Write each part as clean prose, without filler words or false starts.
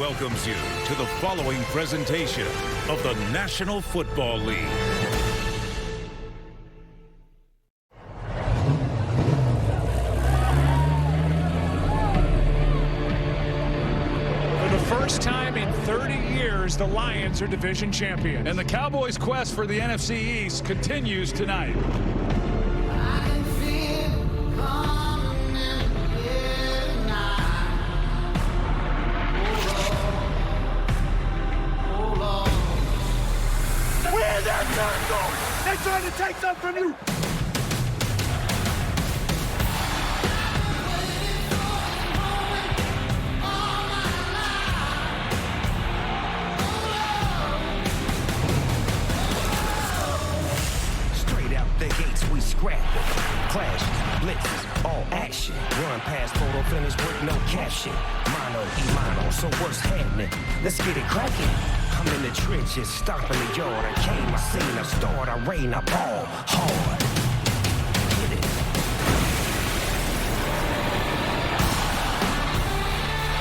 welcomes you to the following presentation of the National Football League. For the first time in 30 years, the Lions are division champions. And the Cowboys' quest for the NFC East continues tonight. They're trying to take something from you. Straight out the gates, we scrap it. Clashes, blitzes, all action. Run past photo finish with no caption. Mano, e-mano, so what's happening? Let's get it cracking. I'm in the trenches, stomping the yard. I came, I seen, I start, I rain, I ball hard. Get it.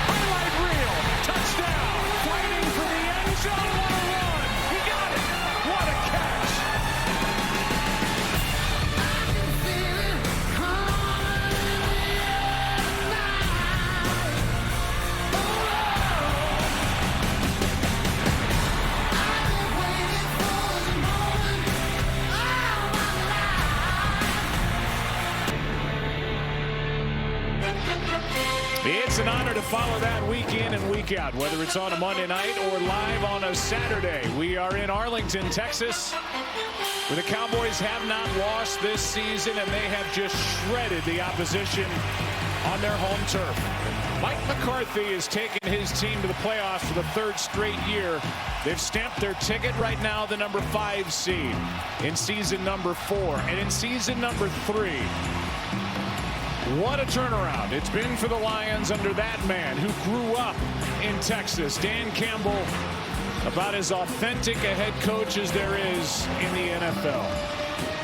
Highlight reel, touchdown, fighting for the end zone on a run. He got it. What a catch. It's an honor to follow that week in and week out, whether it's on a Monday night or live on a Saturday. We are in Arlington, Texas, where the Cowboys have not lost this season, and they have just shredded the opposition on their home turf. Mike McCarthy has taken his team to the playoffs for the third straight year. They've stamped their ticket right now, the number 5 seed in season number 4. And in season number 3, what a turnaround it's been for the Lions under that man who grew up in Texas, Dan Campbell, about as authentic a head coach as there is in the NFL.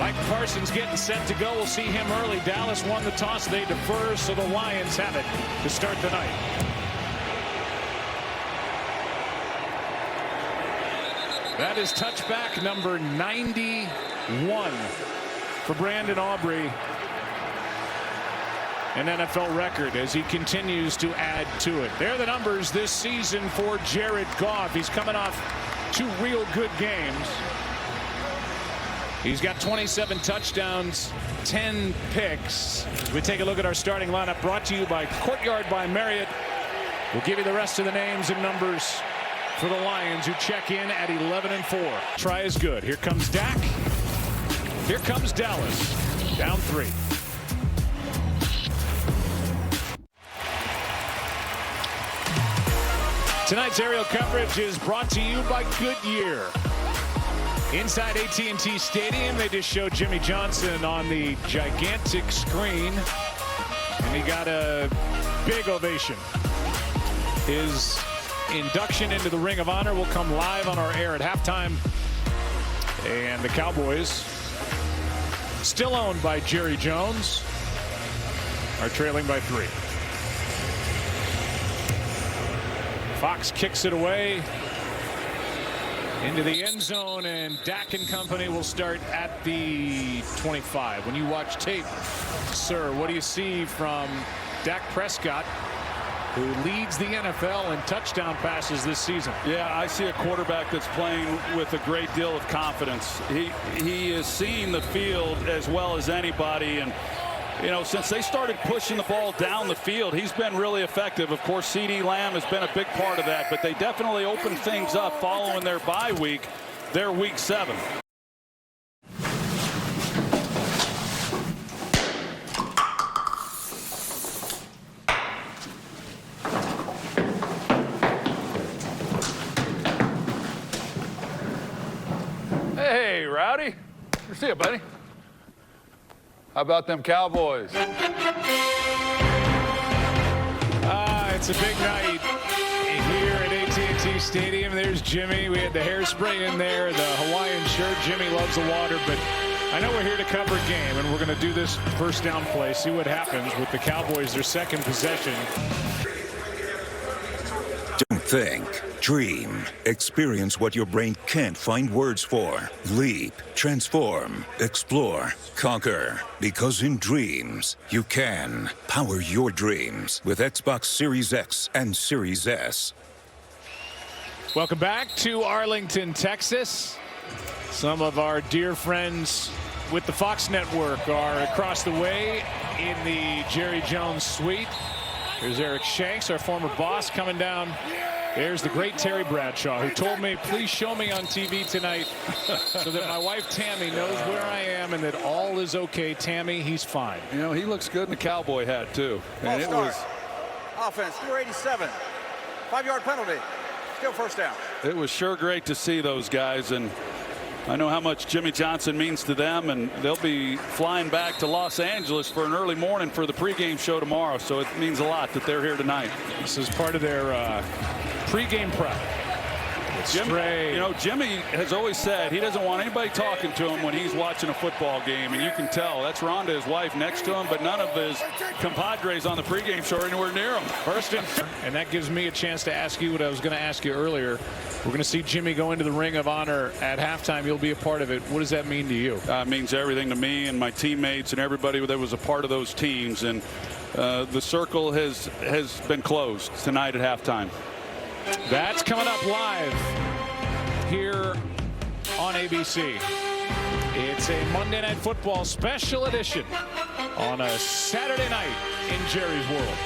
Mike Parsons getting set to go. We'll see him early. Dallas won the toss. They defer, so the Lions have it to start the night. That is touchback number 91 for Brandon Aubrey. An NFL record as he continues to add to it. They're the numbers this season for Jared Goff. He's coming off 2 real good games. He's got 27 touchdowns, 10 picks. As we take a look at our starting lineup, brought to you by Courtyard by Marriott. We'll give you the rest of the names and numbers for the Lions, who check in at 11-4. Try is good. Here comes Dak. Here comes Dallas. Down 3. Tonight's aerial coverage is brought to you by Goodyear. Inside AT&T Stadium, they just showed Jimmy Johnson on the gigantic screen, and he got a big ovation. His induction into the Ring of Honor will come live on our air at halftime. And the Cowboys, still owned by Jerry Jones, are trailing by 3. Fox kicks it away into the end zone, and Dak and company will start at the 25. When you watch tape, sir, what do you see from Dak Prescott, who leads the NFL in touchdown passes this season? Yeah, I see a quarterback that's playing with a great deal of confidence. He is seeing the field as well as anybody, and you know, since they started pushing the ball down the field, he's been really effective. Of course, CeeDee Lamb has been a big part of that, but they definitely opened things up following their bye week, their week 7. Hey, Rowdy. Good to see you, buddy. How about them Cowboys? It's a big night here at AT&T Stadium. There's Jimmy. We had the hairspray in there, the Hawaiian shirt. Jimmy loves the water, but I know we're here to cover a game, and we're going to do this first down play, see what happens with the Cowboys, their second possession. Don't Think, dream, experience what your brain can't find words for. Leap, transform, explore, conquer. Because in dreams, you can power your dreams with Xbox Series X and Series S. Welcome back to Arlington, Texas. Some of our dear friends with the Fox Network are across the way in the Jerry Jones suite. Here's Eric Shanks, our former boss, coming down. There's the great Terry Bradshaw, who told me, please show me on TV tonight so that my wife Tammy knows where I am and that all is okay. Tammy, he's fine. You know, he looks good in the cowboy hat, too. And it was offense, 287. 5-yard penalty. Still first down. It was sure great to see those guys, and I know how much Jimmy Johnson means to them, and they'll be flying back to Los Angeles for an early morning for the pregame show tomorrow, so it means a lot that they're here tonight. This is part of their pregame prep. Jimmy has always said he doesn't want anybody talking to him when he's watching a football game, and you can tell. That's Rhonda, his wife, next to him, but none of his compadres on the pregame show are anywhere near him. And that gives me a chance to ask you what I was going to ask you earlier. We're going to see Jimmy go into the Ring of Honor at halftime. You'll be a part of it. What does that mean to you? It means everything to me and my teammates and everybody that was a part of those teams. And the circle has been closed tonight at halftime. That's coming up live here on ABC. It's a Monday Night Football special edition on a Saturday night in Jerry's world.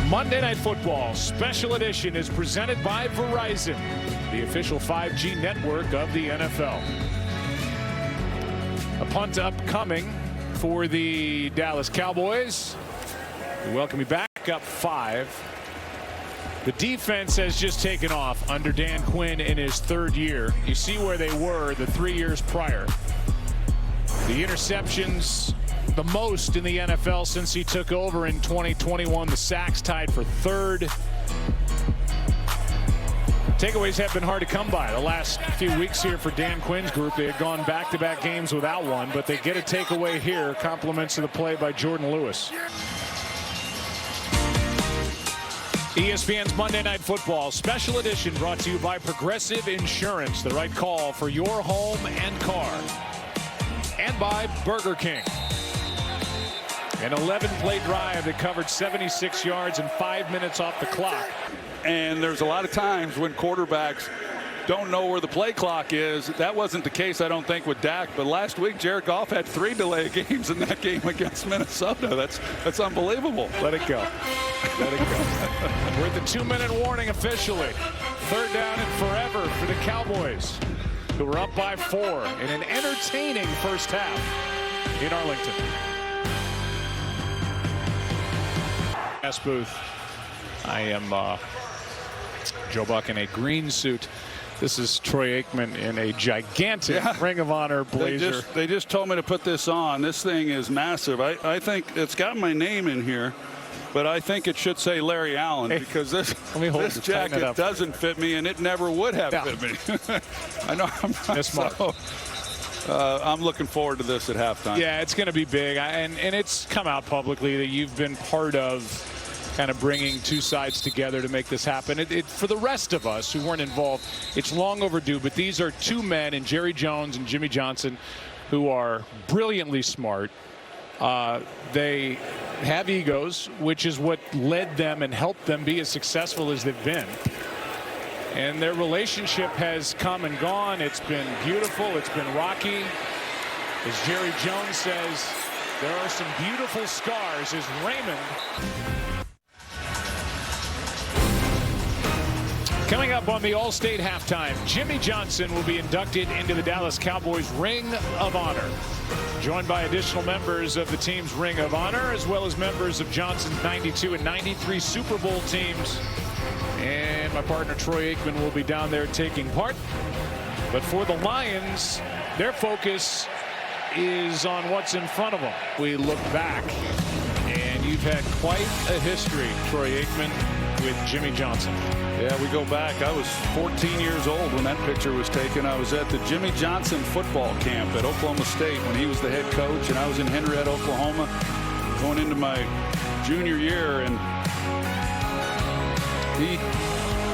Monday Night Football special edition is presented by Verizon, the official 5G network of the NFL. A punt upcoming for the Dallas Cowboys. We welcome you back, up 5. The defense has just taken off under Dan Quinn in his 3rd year. You see where they were the 3 years prior. The interceptions, the most in the NFL since he took over in 2021. The sacks tied for 3rd. Takeaways have been hard to come by the last few weeks here for Dan Quinn's group. They had gone back-to-back games without one, but they get a takeaway here. Compliments to the play by Jordan Lewis. ESPN's Monday Night Football special edition brought to you by Progressive Insurance, the right call for your home and car. And by Burger King. An 11-play drive that covered 76 yards and 5 minutes off the clock. And there's a lot of times when quarterbacks don't know where the play clock is. That wasn't the case, I don't think, with Dak. But last week, Jared Goff had 3 delay games in that game against Minnesota. That's unbelievable. Let it go. Let it go. We're at the 2-minute warning officially. 3rd down and forever for the Cowboys, who were up by 4 in an entertaining first half in Arlington. S. Booth. I am Joe Buck in a green suit. This is Troy Aikman in a gigantic Ring of Honor blazer. They just told me to put this on. This thing is massive. I think it's got my name in here, but I think it should say Larry Allen, because this jacket doesn't fit me, and it never would have fit me. I know I'm not so. I'm looking forward to this at halftime. Yeah, it's going to be big, and it's come out publicly that you've been part of kind of bringing two sides together to make this happen. For the rest of us who weren't involved, it's long overdue, but these are two men in Jerry Jones and Jimmy Johnson who are brilliantly smart. They have egos, which is what led them and helped them be as successful as they've been. And their relationship has come and gone. It's been beautiful. It's been rocky. As Jerry Jones says, there are some beautiful scars as Raymond. Coming up on the All-State halftime, Jimmy Johnson will be inducted into the Dallas Cowboys Ring of Honor, joined by additional members of the team's Ring of Honor, as well as members of Johnson's 92 and 93 Super Bowl teams. And my partner Troy Aikman will be down there taking part. But for the Lions, their focus is on what's in front of them. We look back, and you've had quite a history, Troy Aikman, with Jimmy Johnson. Yeah, we go back. I was 14 years old when that picture was taken. I was at the Jimmy Johnson football camp at Oklahoma State when he was the head coach, and I was in Henrietta, Oklahoma, going into my junior year, and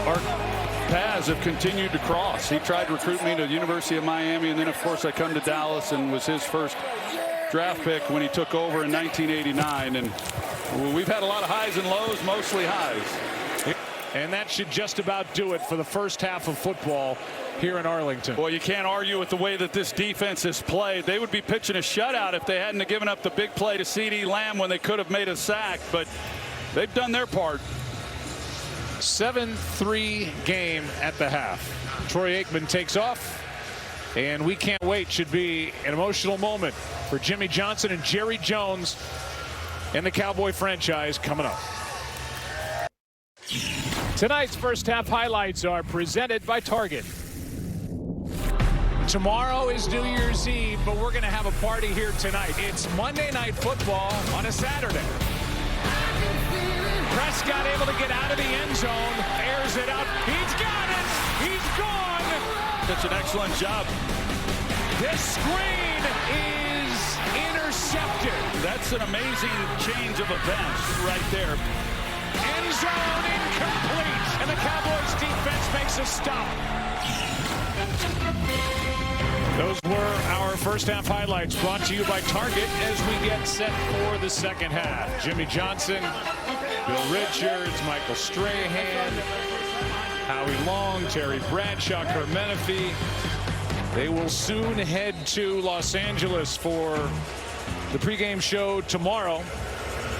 our paths have continued to cross. He tried to recruit me to the University of Miami, and then, of course, I come to Dallas and was his first draft pick when he took over in 1989. And we've had a lot of highs and lows, mostly highs. And that should just about do it for the first half of football here in Arlington. Well, you can't argue with the way that this defense has played. They would be pitching a shutout if they hadn't given up the big play to CeeDee Lamb when they could have made a sack, but they've done their part. 7-3 game at the half. Troy Aikman takes off, and we can't wait. Should be an emotional moment for Jimmy Johnson and Jerry Jones and the Cowboy franchise coming up. Tonight's first half highlights are presented by Target. Tomorrow is New Year's Eve, but we're going to have a party here tonight. It's Monday Night Football on a Saturday. Prescott able to get out of the end zone, airs it out. He's got it. He's gone. That's an excellent job. This screen is intercepted. That's an amazing change of events right there. End zone incomplete, and the Cowboys defense makes a stop. Those were our first half highlights brought to you by Target as we get set for the second half. Jimmy Johnson, Bill Richards, Michael Strahan, Howie Long, Terry Bradshaw, Kurt Menefee. They will soon head to Los Angeles for the pregame show tomorrow.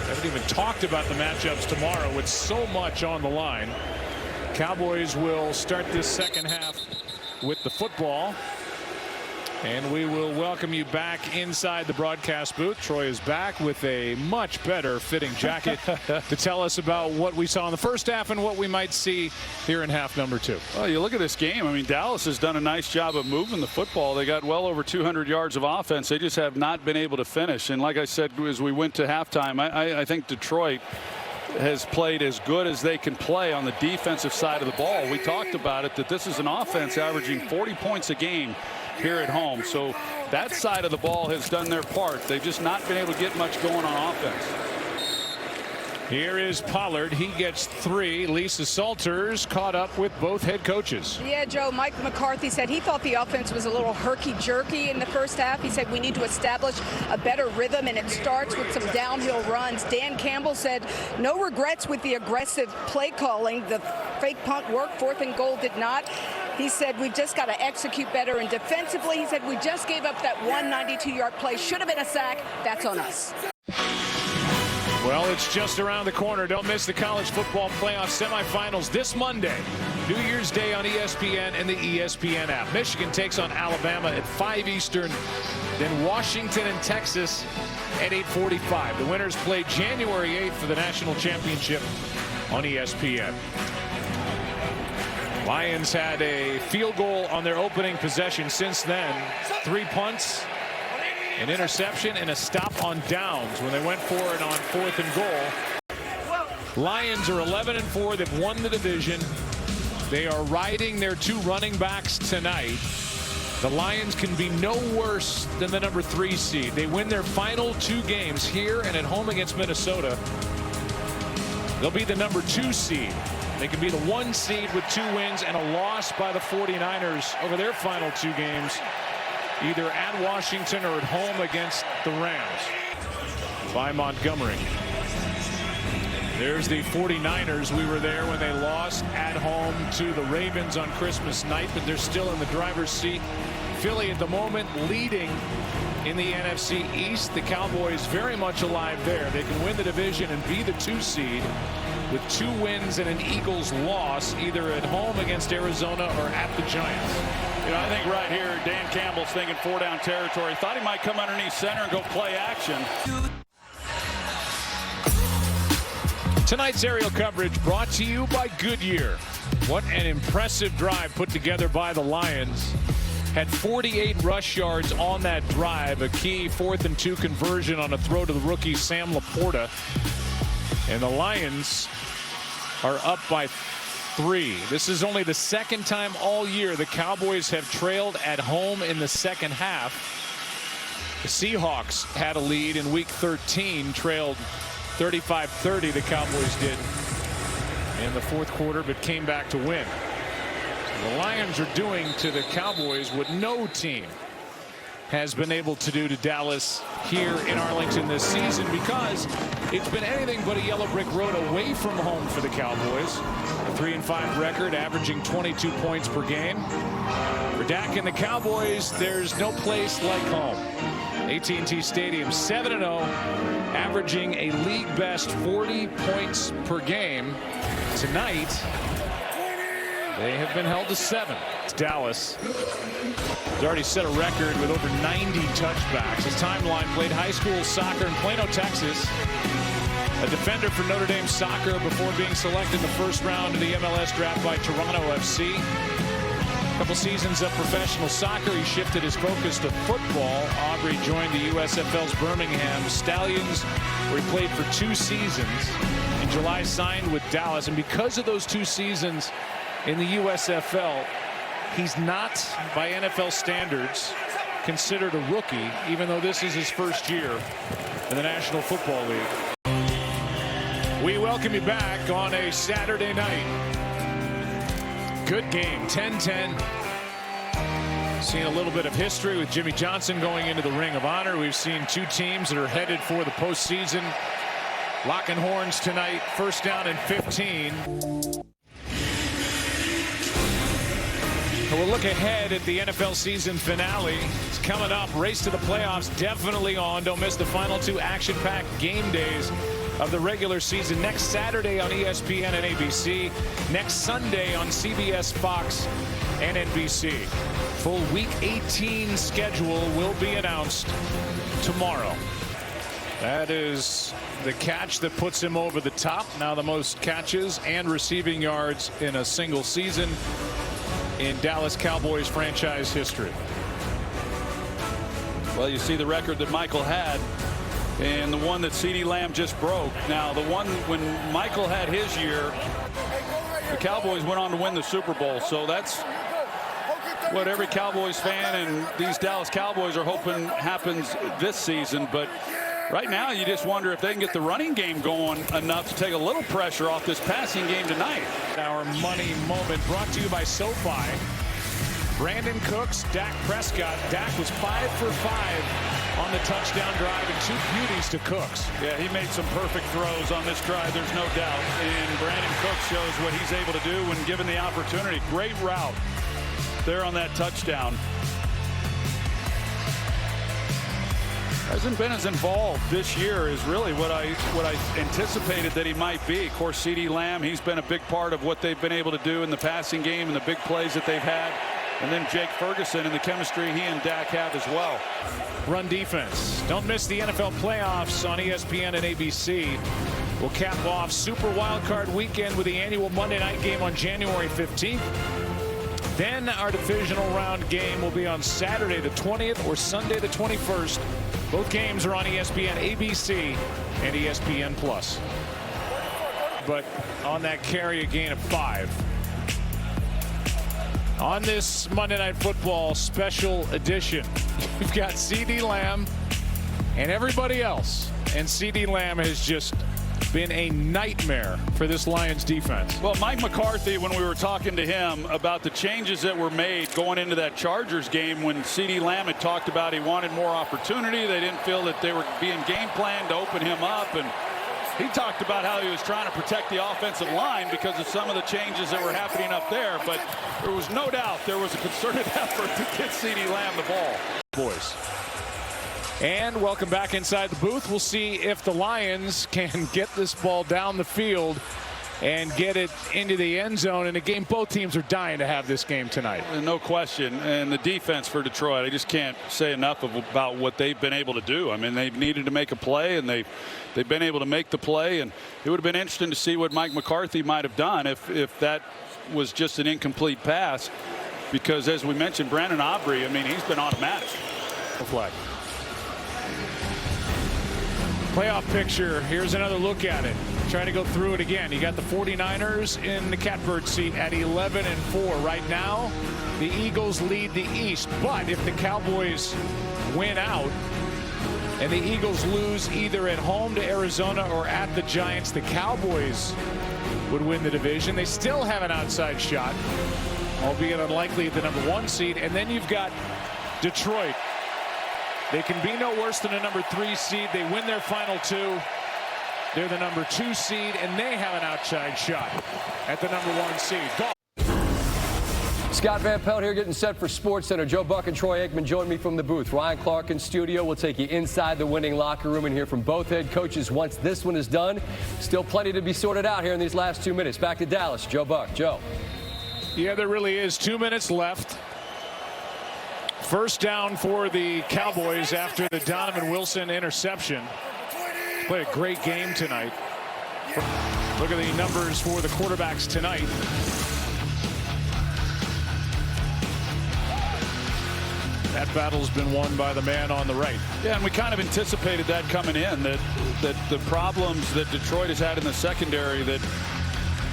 Haven't even talked about the matchups tomorrow with so much on the line. Cowboys will start this second half with the football. And we will welcome you back inside the broadcast booth. Troy is back with a much better fitting jacket to tell us about what we saw in the first half and what we might see here in half number 2. Well, you look at this game. I mean, Dallas has done a nice job of moving the football. They got well over 200 yards of offense. They just have not been able to finish. And like I said, as we went to halftime, I think Detroit has played as good as they can play on the defensive side of the ball. We talked about it, that this is an offense averaging 40 points a game here at home. So that side of the ball has done their part. They've just not been able to get much going on offense. Here is Pollard. He gets 3. Lisa Salters caught up with both head coaches. Yeah, Joe, Mike McCarthy said he thought the offense was a little herky-jerky in the first half. He said we need to establish a better rhythm, and it starts with some downhill runs. Dan Campbell said no regrets with the aggressive play calling. The fake punt worked. 4th and goal did not. He said we've just got to execute better. And defensively, he said we just gave up that 192-yard play. Should have been a sack. That's on us. Well, it's just around the corner. Don't miss the college football playoff semifinals this Monday, New Year's Day on ESPN and the ESPN app. Michigan takes on Alabama at 5 Eastern, then Washington and Texas at 8:45. The winners play January 8th for the national championship on ESPN. Lions had a field goal on their opening possession. Since then, 3 punts, an interception, and a stop on downs when they went for it on 4th and goal. Lions are 11-4. They've won the division. They are riding their 2 running backs tonight. The Lions can be no worse than the number 3 seed. They win their final 2 games here and at home against Minnesota. They'll be the number 2 seed. They can be the 1 seed with 2 wins and a loss by the 49ers over their final 2 games, either at Washington or at home against the Rams by Montgomery. There's the 49ers. We were there when they lost at home to the Ravens on Christmas night, but they're still in the driver's seat. Philly at the moment leading in the NFC East. The Cowboys very much alive there. They can win the division and be the 2 seed with 2 wins and an Eagles loss, either at home against Arizona or at the Giants. You know, I think right here, Dan Campbell's thinking 4-down territory. Thought he might come underneath center and go play action. Tonight's aerial coverage brought to you by Goodyear. What an impressive drive put together by the Lions. Had 48 rush yards on that drive, a key 4th and 2 conversion on a throw to the rookie Sam Laporta. And the Lions are up by 3. This is only the second time all year the Cowboys have trailed at home in the second half. The Seahawks had a lead in week 13, trailed 35-30. The Cowboys did in the fourth quarter, but came back to win. So the Lions are doing to the Cowboys what no team has been able to do to Dallas here in Arlington this season, because it's been anything but a yellow brick road away from home for the Cowboys. A 3-5 record, averaging 22 points per game. For Dak and the Cowboys, there's no place like home. AT&T Stadium, 7-0, averaging a league best 40 points per game. Tonight, they have been held to 7. It's Dallas. He's already set a record with over 90 touchbacks. His timeline: played high school soccer in Plano, Texas. A defender for Notre Dame soccer before being selected in the first round of the MLS draft by Toronto FC. A couple seasons of professional soccer, he shifted his focus to football. Aubrey joined the USFL's Birmingham Stallions, where he played for 2 seasons. In July, signed with Dallas, and because of those 2 seasons in the USFL, he's not, by NFL standards, considered a rookie, even though this is his first year in the National Football League. We welcome you back on a Saturday night. Good game, 10-10. Seen a little bit of history with Jimmy Johnson going into the Ring of Honor. We've seen 2 teams that are headed for the postseason locking horns tonight. First down and 15. We'll look ahead at the NFL season finale. It's coming up. Race to the playoffs definitely on. Don't miss the final 2 action-packed game days of the regular season. Next Saturday on ESPN and ABC. Next Sunday on CBS, Fox, and NBC. Full Week 18 schedule will be announced tomorrow. That is the catch that puts him over the top. Now the most catches and receiving yards in a single season in Dallas Cowboys franchise history. Well, you see the record that Michael had and the one that CeeDee Lamb just broke. Now, the one when Michael had his year, the Cowboys went on to win the Super Bowl. So that's what every Cowboys fan and these Dallas Cowboys are hoping happens this season. But right now, you just wonder if they can get the running game going enough to take a little pressure off this passing game tonight. Our money moment brought to you by SoFi. Brandon Cooks, Dak Prescott. Dak was 5 for 5 on the touchdown drive, and 2 beauties to Cooks. Yeah, he made some perfect throws on this drive, there's no doubt. And Brandon Cooks shows what he's able to do when given the opportunity. Great route there on that touchdown. Hasn't been as involved this year as really what I anticipated that he might be. Of course, CeeDee Lamb, he's been a big part of what they've been able to do in the passing game and the big plays that they've had. And then Jake Ferguson and the chemistry he and Dak have as well. Run defense. Don't miss the NFL playoffs on ESPN and ABC. We'll cap off Super Wildcard Weekend with the annual Monday night game on January 15th. Then our divisional round game will be on Saturday the 20th or Sunday the 21st. Both games are on ESPN, ABC, and ESPN+. But on that carry, a gain of 5. On this Monday Night Football special edition, you've got CeeDee Lamb and everybody else. And CeeDee Lamb has just been a nightmare for this Lions defense. Well, Mike McCarthy, when we were talking to him about the changes that were made going into that Chargers game, when CeeDee Lamb had talked about he wanted more opportunity, they didn't feel that they were being game planned to open him up, and he talked about how he was trying to protect the offensive line because of some of the changes that were happening up there. But there was no doubt there was a concerted effort to get CeeDee Lamb the ball. Boys. And welcome back inside the booth. We'll see if the Lions can get this ball down the field and get it into the end zone in a game both teams are dying to have this game tonight. No question. And the defense for Detroit, I just can't say enough about what they've been able to do. I mean, they've needed to make a play, and they've been able to make the play. And it would have been interesting to see what Mike McCarthy might have done if that was just an incomplete pass. Because as we mentioned, Brandon Aubrey, I mean, he's been automatic. Flag. Playoff picture. Here's another look at it. Trying to go through it again. You got the 49ers in the catbird seat at 11-4 right now. The Eagles lead the East, but if the Cowboys win out and the Eagles lose either at home to Arizona or at the Giants, the Cowboys would win the division. They still have an outside shot, albeit unlikely at the #1 seed. And then you've got Detroit. They can be no worse than a #3 seed. They win their final 2. They're the #2 seed, and they have an outside shot at the #1 seed. Scott Van Pelt here getting set for SportsCenter. Joe Buck and Troy Aikman join me from the booth. Ryan Clark in studio. We'll take you inside the winning locker room and hear from both head coaches once this one is done. Still plenty to be sorted out here in these last 2 minutes. Back to Dallas. Joe Buck. Joe. Yeah, there really is. 2 minutes left. First down for the Cowboys after the Donovan Wilson interception. Played a great game tonight. Look at the numbers for the quarterbacks tonight. That battle's been won by the man on the right. Yeah, and we kind of anticipated that coming in, that the problems that Detroit has had in the secondary, that,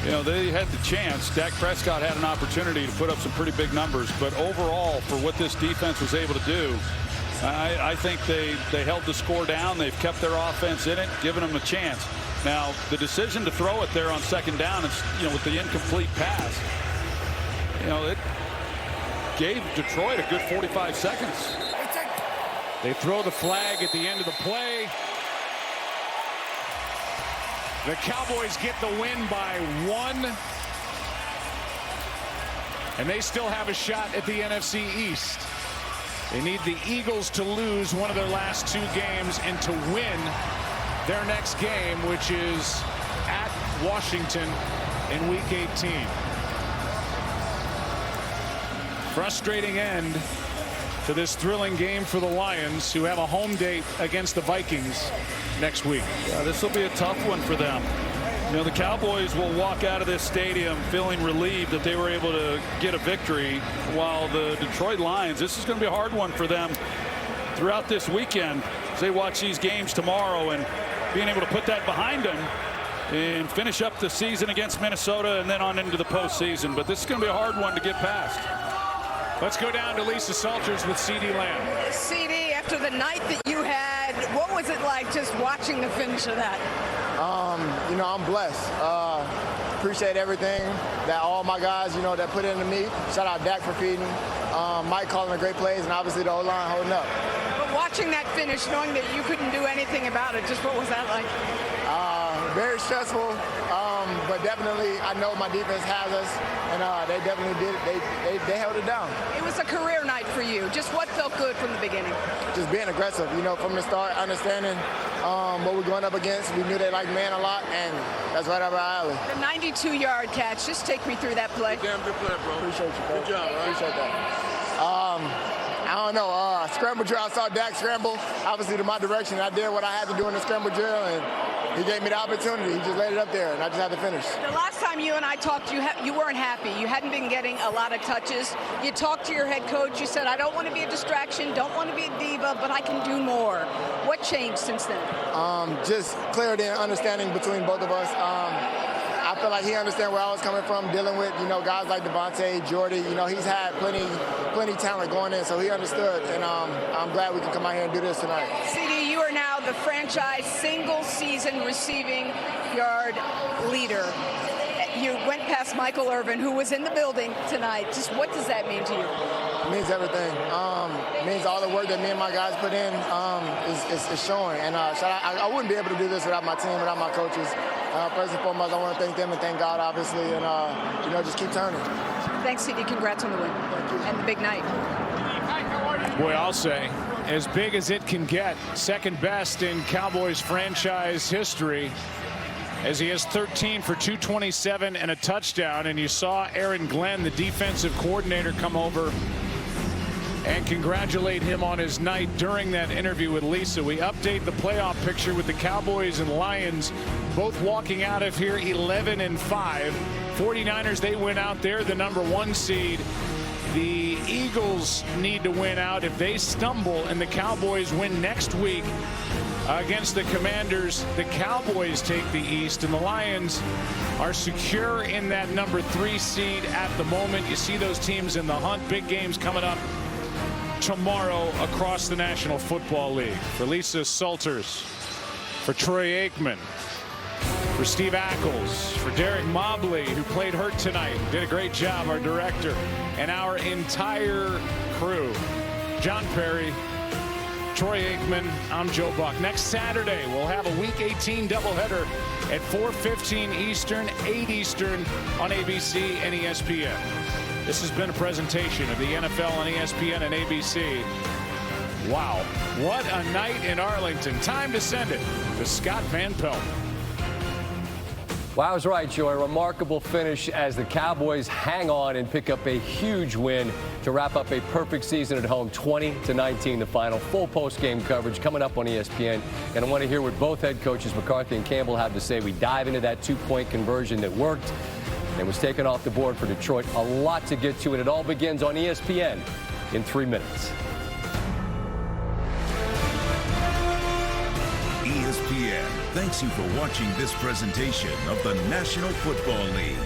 you know, they had the chance. Dak Prescott had an opportunity to put up some pretty big numbers, but overall, for what this defense was able to do, I think they held the score down. They've kept their offense in it, given them a chance. Now, the decision to throw it there on second down, is, you know, with the incomplete pass, you know, it gave Detroit a good 45 seconds. They throw the flag at the end of the play. The Cowboys get the win by 1. And they still have a shot at the NFC East. They need the Eagles to lose one of their last 2 games and to win their next game, which is at Washington in Week 18. Frustrating end to this thrilling game for the Lions, who have a home date against the Vikings next week. Yeah, this will be a tough one for them. You know, the Cowboys will walk out of this stadium feeling relieved that they were able to get a victory, while the Detroit Lions, this is going to be a hard one for them throughout this weekend as they watch these games tomorrow, and being able to put that behind them and finish up the season against Minnesota and then on into the postseason. But this is going to be a hard one to get past. Let's go down to Lisa Salters with C.D. Lamb. C.D., after the night that you had, what was it like just watching the finish of that? You know, I'm blessed. Appreciate everything that all my guys, you know, that put into me. Shout out Dak for feeding, Mike calling the great plays, and obviously the O-line holding up. But watching that finish, knowing that you couldn't do anything about it, just what was that like? Very stressful, but definitely I know my defense has us, and they definitely did it. They held it down. It was a career night for you. Just what felt good from the beginning? Just being aggressive, you know, from the start, understanding what we're going up against. We knew they liked man a lot, and that's right up our alley. The 92-yard catch. Just take me through that play. Damn good play, bro. Appreciate you, bro. Good job, right? Appreciate that. I don't know. Scramble drill. I saw Dak scramble, obviously to my direction. I did what I had to do in the scramble drill, and he gave me the opportunity. He just laid it up there, and I just had to finish. The last time you and I talked, you weren't happy. You hadn't been getting a lot of touches. You talked to your head coach. You said, I don't want to be a distraction, don't want to be a diva, but I can do more. What changed since then? Just clarity and understanding between both of us. I feel like he understands where I was coming from, dealing with, you know, guys like Devontae, Jordy. You know, he's had plenty talent going in, so he understood. And I'm glad we can come out here and do this tonight. CD, you are now the franchise single-season receiving yard leader. You went past Michael Irvin, who was in the building tonight. Just what does that mean to you? It means everything. It means all the work that me and my guys put in is showing. And I wouldn't be able to do this without my team, without my coaches. First and foremost, I want to thank them and thank God, obviously, and you know, just keep turning. Thanks, CD. Congrats on the win and the big night. Boy, I'll say, as big as it can get, second best in Cowboys franchise history, as he has 13 for 227 and a touchdown. And you saw Aaron Glenn, the defensive coordinator, come over and congratulate him on his night during that interview with Lisa. We update the playoff picture with the Cowboys and Lions both walking out of here 11-5. 49ers, they win out there, the #1 seed. The Eagles need to win out. If they stumble and the Cowboys win next week, against the Commanders. The Cowboys take the East, and the Lions are secure in that number 3 seed at the moment. You see those teams in the hunt. Big games coming up tomorrow across the National Football League. For Lisa Salters, for Troy Aikman, for Steve Ackles, for Derek Mobley, who played hurt tonight, did a great job, our director, and our entire crew. John Perry, Troy Aikman, I'm Joe Buck. Next Saturday, we'll have a Week 18 doubleheader at 4:15 Eastern, 8 Eastern on ABC and ESPN. This has been a presentation of the NFL on ESPN and ABC. Wow, what a night in Arlington. Time to send it to Scott Van Pelt. Wow, I was right, Joe. A remarkable finish as the Cowboys hang on and pick up a huge win to wrap up a perfect season at home, 20-19, the final. Full post-game coverage coming up on ESPN. And I want to hear what both head coaches, McCarthy and Campbell, have to say. We dive into that 2-point conversion that worked and was taken off the board for Detroit. A lot to get to, and it all begins on ESPN in 3 minutes. ESPN thanks you for watching this presentation of the National Football League.